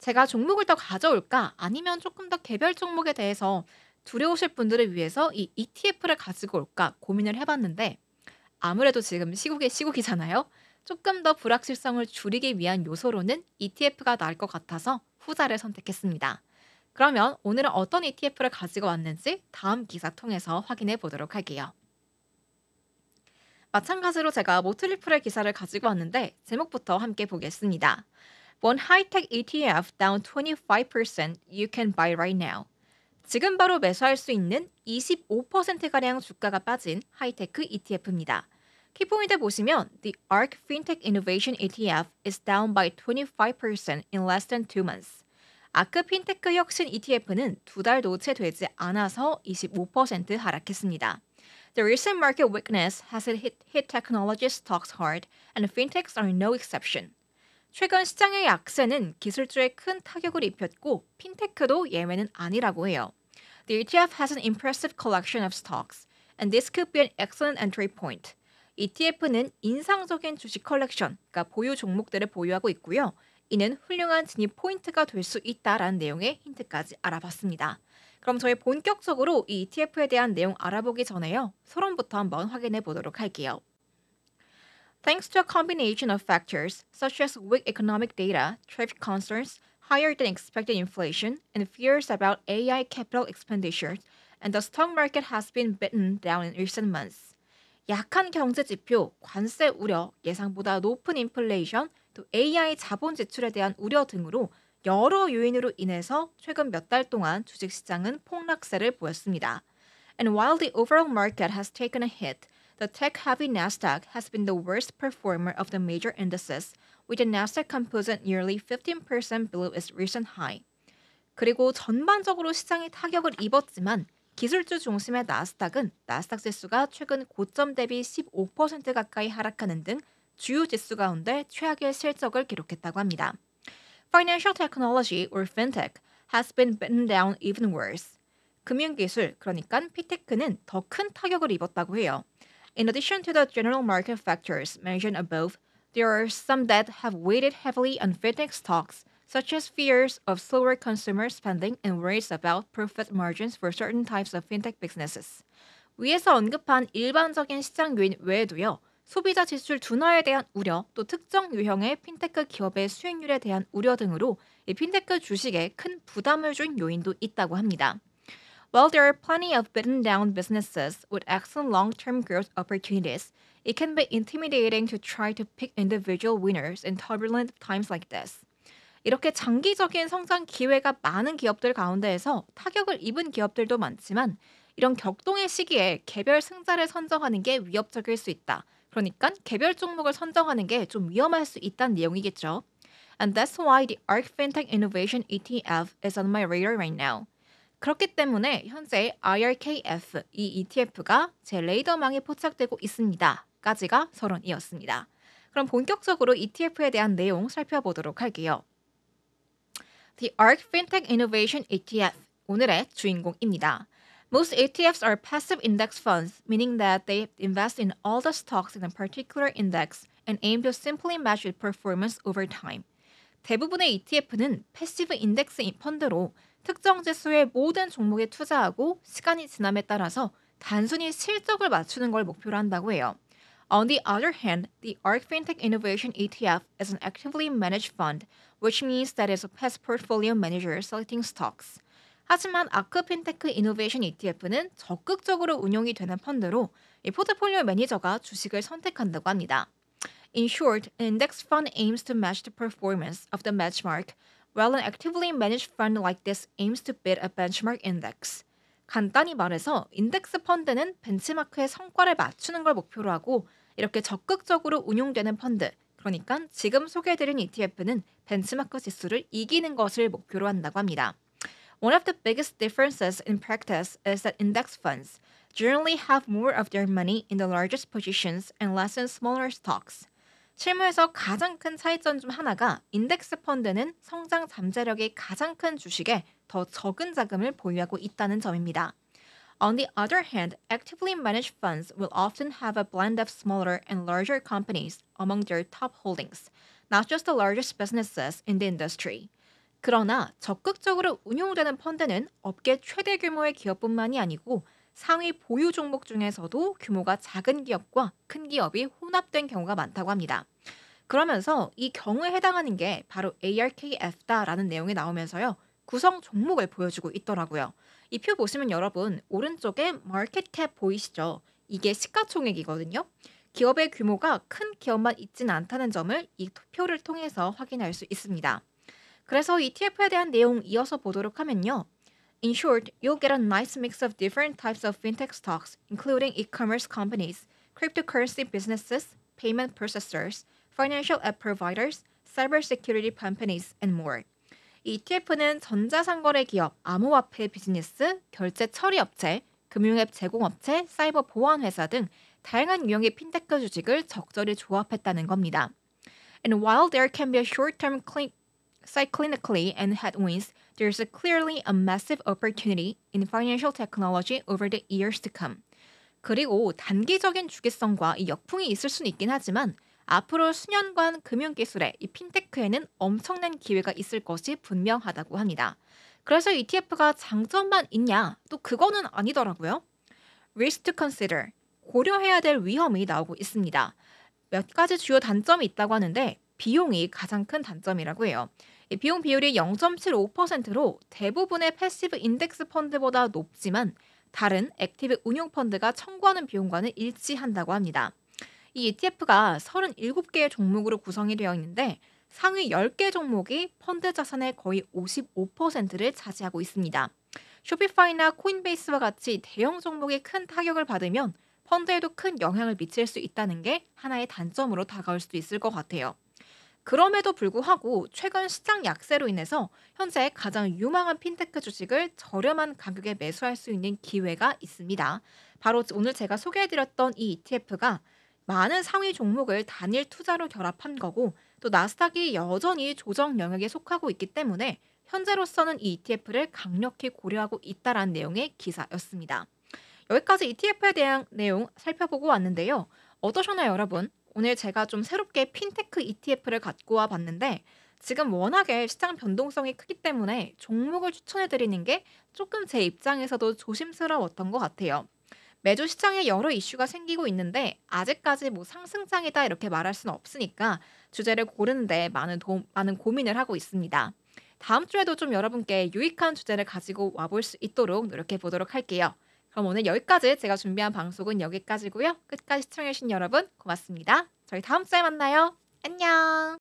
제가 종목을 더 가져올까? 아니면 조금 더 개별 종목에 대해서 두려우실 분들을 위해서 이 ETF를 가지고 올까 고민을 해봤는데 아무래도 지금 시국이 시국이잖아요. 조금 더 불확실성을 줄이기 위한 요소로는 ETF가 나을 것 같아서 후자를 선택했습니다. 그러면 오늘은 어떤 ETF를 가지고 왔는지 다음 기사 통해서 확인해 보도록 할게요. 마찬가지로 제가 모틀리플의 기사를 가지고 왔는데 제목부터 함께 보겠습니다. One high-tech ETF down 25% you can buy right now. 지금 바로 매수할 수 있는 25%가량 주가가 빠진 하이테크 ETF입니다. 키포인트 보시면 The ARK Fintech Innovation ETF is down by 25% in less than 2 months. 아크 핀테크 혁신 ETF는 2달도 채 되지 않아서 25% 하락했습니다. The recent market weakness has hit technology stocks hard, and fintechs are no exception. 최근 시장의 약세는 기술주에 큰 타격을 입혔고 핀테크도 예외는 아니라고 해요. The ETF has an impressive collection of stocks, and this could be an excellent entry point. ETF는 인상적인 주식 컬렉션, 그러니까 보유 종목들을 보유하고 있고요. 이는 훌륭한 진입 포인트가 될 수 있다라는 내용의 힌트까지 알아봤습니다. 그럼 저희 본격적으로 이 ETF에 대한 내용 알아보기 전에요. 서론부터 한번 확인해 보도록 할게요. Thanks to a combination of factors such as weak economic data, trade concerns, higher than expected inflation, and fears about AI capital expenditures, and the stock market has been beaten down in recent months. 약한 경제 지표, 관세 우려, 예상보다 높은 인플레이션, 또 AI 자본 지출에 대한 우려 등으로 여러 요인으로 인해서 최근 몇 달 동안 주식시장은 폭락세를 보였습니다. And while the overall market has taken a hit, the tech-heavy Nasdaq has been the worst performer of the major indices, with the Nasdaq Composite nearly 15% below its recent high. 그리고 전반적으로 시장이 타격을 입었지만 기술주 중심의 나스닥은 나스닥 지수가 최근 고점 대비 15% 가까이 하락하는 등 주요 지수 가운데 최악의 실적을 기록했다고 합니다. Financial technology or fintech has been beaten down even worse. 금융기술, 그러니까 피테크는 더 큰 타격을 입었다고 해요. In addition to the general market factors mentioned above, there are some that have weighted heavily on fintech stocks, such as fears of slower consumer spending and worries about profit margins for certain types of fintech businesses. 위에서 언급한 일반적인 시장 요인 외에도요, 소비자 지출 둔화에 대한 우려, 또 특정 유형의 핀테크 기업의 수익률에 대한 우려 등으로 이 핀테크 주식에 큰 부담을 준 요인도 있다고 합니다. While there are plenty of beaten down businesses with excellent long-term growth opportunities, it can be intimidating to try to pick individual winners in turbulent times like this. 이렇게 장기적인 성장 기회가 많은 기업들 가운데에서 타격을 입은 기업들도 많지만 이런 격동의 시기에 개별 승자를 선정하는 게 위협적일 수 있다. 그러니까 개별 종목을 선정하는 게 좀 위험할 수 있다는 내용이겠죠. And that's why the ARK Fintech Innovation ETF is on my radar right now. 그렇기 때문에 현재 IRKF 이 ETF가 제 레이더망에 포착되고 있습니다. 까지가 서론이었습니다. 그럼 본격적으로 ETF에 대한 내용 살펴보도록 할게요. The ARK Fintech Innovation ETF 오늘의 주인공입니다. Most ETFs are passive index funds, meaning that they invest in all the stocks in a particular index and aim to simply match its performance over time. 대부분의 ETF는 패시브 인덱스 펀드로 특정 지수의 모든 종목에 투자하고 시간이 지남에 따라서 단순히 실적을 맞추는 걸 목표로 한다고 해요. On the other hand, the ARK Fintech Innovation ETF is an actively managed fund, which means that it has portfolio managers selecting stocks. 하지만 아크 핀테크 이노베이션 ETF는 적극적으로 운용이 되는 펀드로 이 포트폴리오 매니저가 주식을 선택한다고 합니다. In short, an index fund aims to match the performance of the benchmark, while an actively managed fund like this aims to beat a benchmark index. 간단히 말해서 인덱스 펀드는 벤치마크의 성과를 맞추는 걸 목표로 하고 이렇게 적극적으로 운용되는 펀드, 그러니까 지금 소개해드린 ETF는 벤치마크 지수를 이기는 것을 목표로 한다고 합니다. One of the biggest differences in practice is that index funds generally have more of their money in the largest positions and less in smaller stocks. 실무에서 가장 큰 차이점 중 하나가 인덱스 펀드는 성장 잠재력이 가장 큰 주식에 더 적은 자금을 보유하고 있다는 점입니다. On the other hand, actively managed funds will often have a blend of smaller and larger companies among their top holdings, not just the largest businesses in the industry. 그러나 적극적으로 운용되는 펀드는 업계 최대 규모의 기업뿐만이 아니고 상위 보유 종목 중에서도 규모가 작은 기업과 큰 기업이 혼합된 경우가 많다고 합니다. 그러면서 이 경우에 해당하는 게 바로 ARKF다라는 내용이 나오면서요. 구성 종목을 보여주고 있더라고요. 이 표 보시면 여러분 오른쪽에 마켓 캡 보이시죠? 이게 시가총액이거든요. 기업의 규모가 큰 기업만 있지는 않다는 점을 이 표를 통해서 확인할 수 있습니다. 그래서 ETF에 대한 내용 이어서 보도록 하면요. In short, you'll get a nice mix of different types of fintech stocks, including e-commerce companies, cryptocurrency businesses, payment processors, financial app providers, cybersecurity companies, and more. ETF는 전자상거래 기업, 암호화폐 비즈니스, 결제 처리 업체, 금융앱 제공업체, 사이버 보안 회사 등 다양한 유형의 핀테크 주식을 적절히 조합했다는 겁니다. And while there can be a short-term cyclically and headwinds, there's clearly a massive opportunity in financial technology over the years to come. 그리고 단기적인 주기성과 이 역풍이 있을 수는 있긴 하지만 앞으로 수년간 금융기술의 이 핀테크에는 엄청난 기회가 있을 것이 분명하다고 합니다. 그래서 ETF가 장점만 있냐? 또 그거는 아니더라고요. Risk to consider. 고려해야 될 위험이 나오고 있습니다. 몇 가지 주요 단점이 있다고 하는데 비용이 가장 큰 단점이라고 해요. 이 비용 비율이 0.75%로 대부분의 패시브 인덱스 펀드보다 높지만 다른 액티브 운용 펀드가 청구하는 비용과는 일치한다고 합니다. 이 ETF가 37개의 종목으로 구성이 되어 있는데 상위 10개 종목이 펀드 자산의 거의 55%를 차지하고 있습니다. 쇼피파이나 코인베이스와 같이 대형 종목이 큰 타격을 받으면 펀드에도 큰 영향을 미칠 수 있다는 게 하나의 단점으로 다가올 수도 있을 것 같아요. 그럼에도 불구하고 최근 시장 약세로 인해서 현재 가장 유망한 핀테크 주식을 저렴한 가격에 매수할 수 있는 기회가 있습니다. 바로 오늘 제가 소개해드렸던 이 ETF가 많은 상위 종목을 단일 투자로 결합한 거고 또 나스닥이 여전히 조정 영역에 속하고 있기 때문에 현재로서는 이 ETF를 강력히 고려하고 있다라는 내용의 기사였습니다. 여기까지 ETF에 대한 내용 살펴보고 왔는데요. 어떠셨나요, 여러분? 오늘 제가 좀 새롭게 핀테크 ETF를 갖고 와 봤는데 지금 워낙에 시장 변동성이 크기 때문에 종목을 추천해 드리는 게 조금 제 입장에서도 조심스러웠던 것 같아요. 매주 시장에 여러 이슈가 생기고 있는데 아직까지 뭐 상승장이다 이렇게 말할 수는 없으니까 주제를 고르는데 많은 고민을 하고 있습니다. 다음 주에도 좀 여러분께 유익한 주제를 가지고 와볼 수 있도록 노력해 보도록 할게요. 그럼 오늘 여기까지 제가 준비한 방송은 여기까지고요. 끝까지 시청해주신 여러분 고맙습니다. 저희 다음 주에 만나요. 안녕.